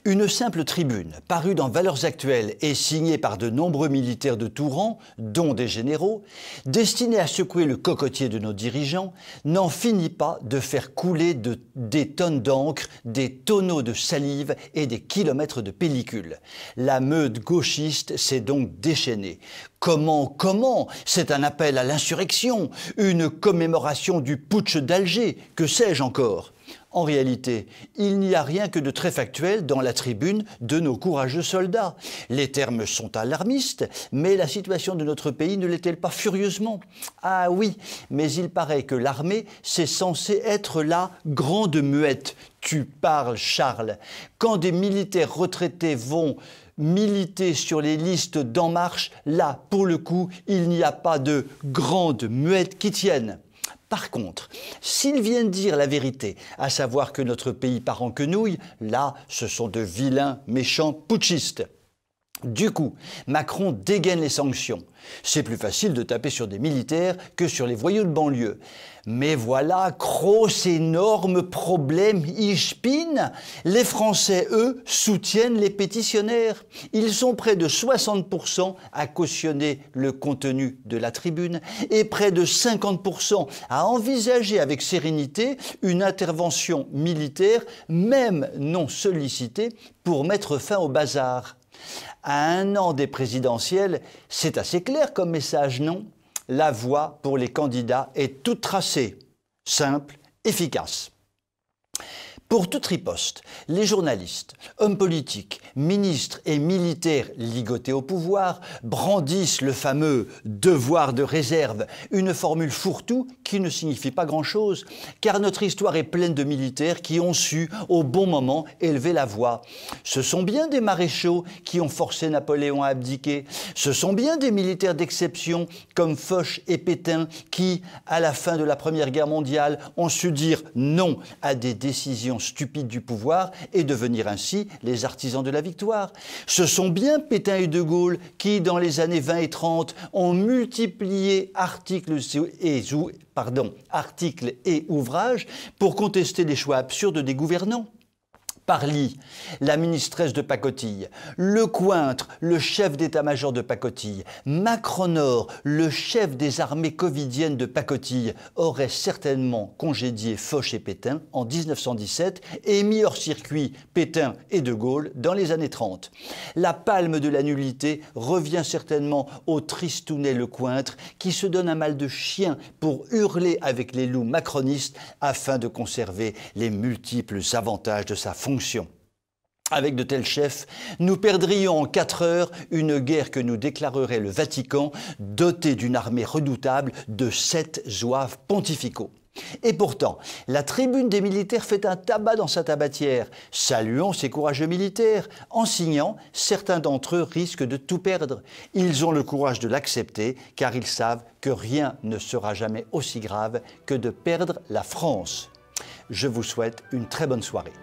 Une simple tribune, parue dans Valeurs Actuelles et signée par de nombreux militaires de tout rang, dont des généraux, destinée à secouer le cocotier de nos dirigeants, n'en finit pas de faire couler des tonnes d'encre, des tonneaux de salive et des kilomètres de pellicule. La meute gauchiste s'est donc déchaînée. Comment? C'est un appel à l'insurrection, une commémoration du putsch d'Alger, que sais-je encore? En réalité, il n'y a rien que de très factuel dans la tribune de nos courageux soldats. Les termes sont alarmistes, mais la situation de notre pays ne l'est-elle pas furieusement? Ah oui, mais il paraît que l'armée, c'est censé être la grande muette. Tu parles, Charles. Quand des militaires retraités vont militer sur les listes d'En Marche, là, pour le coup, il n'y a pas de grande muette qui tienne. Par contre, s'ils viennent dire la vérité, à savoir que notre pays part en quenouille, là, ce sont de vilains, méchants putschistes. Du coup, Macron dégaine les sanctions. C'est plus facile de taper sur des militaires que sur les voyous de banlieue. Mais voilà, gros énorme problème, ich bin. Les Français, eux, soutiennent les pétitionnaires. Ils sont près de 60% à cautionner le contenu de la tribune et près de 50% à envisager avec sérénité une intervention militaire, même non sollicitée, pour mettre fin au bazar. À un an des présidentielles, c'est assez clair comme message, non? La voie pour les candidats est toute tracée, simple, efficace. Pour toute riposte, les journalistes, hommes politiques, ministres et militaires ligotés au pouvoir brandissent le fameux « devoir de réserve », une formule fourre-tout qui ne signifie pas grand-chose, car notre histoire est pleine de militaires qui ont su, au bon moment, élever la voix. Ce sont bien des maréchaux qui ont forcé Napoléon à abdiquer. Ce sont bien des militaires d'exception comme Foch et Pétain qui, à la fin de la Première Guerre mondiale, ont su dire non à des décisions stupides du pouvoir et devenir ainsi les artisans de la victoire. Ce sont bien Pétain et De Gaulle qui, dans les années 20 et 30, ont multiplié articles et ouvrages pour contester les choix absurdes des gouvernants. Parly, la ministresse de pacotille, Lecointre, le chef d'état-major de pacotille, Macronor, le chef des armées covidiennes de pacotille, auraient certainement congédié Foch et Pétain en 1917 et mis hors circuit Pétain et De Gaulle dans les années 30. La palme de la nullité revient certainement au tristounet Lecointre qui se donne un mal de chien pour hurler avec les loups macronistes afin de conserver les multiples avantages de sa fonction. Avec de tels chefs, nous perdrions en 4 heures une guerre que nous déclarerait le Vatican, dotée d'une armée redoutable de 7 zouaves pontificaux. Et pourtant, la tribune des militaires fait un tabac dans sa tabatière. Saluons ces courageux militaires. En signant, certains d'entre eux risquent de tout perdre. Ils ont le courage de l'accepter, car ils savent que rien ne sera jamais aussi grave que de perdre la France. Je vous souhaite une très bonne soirée.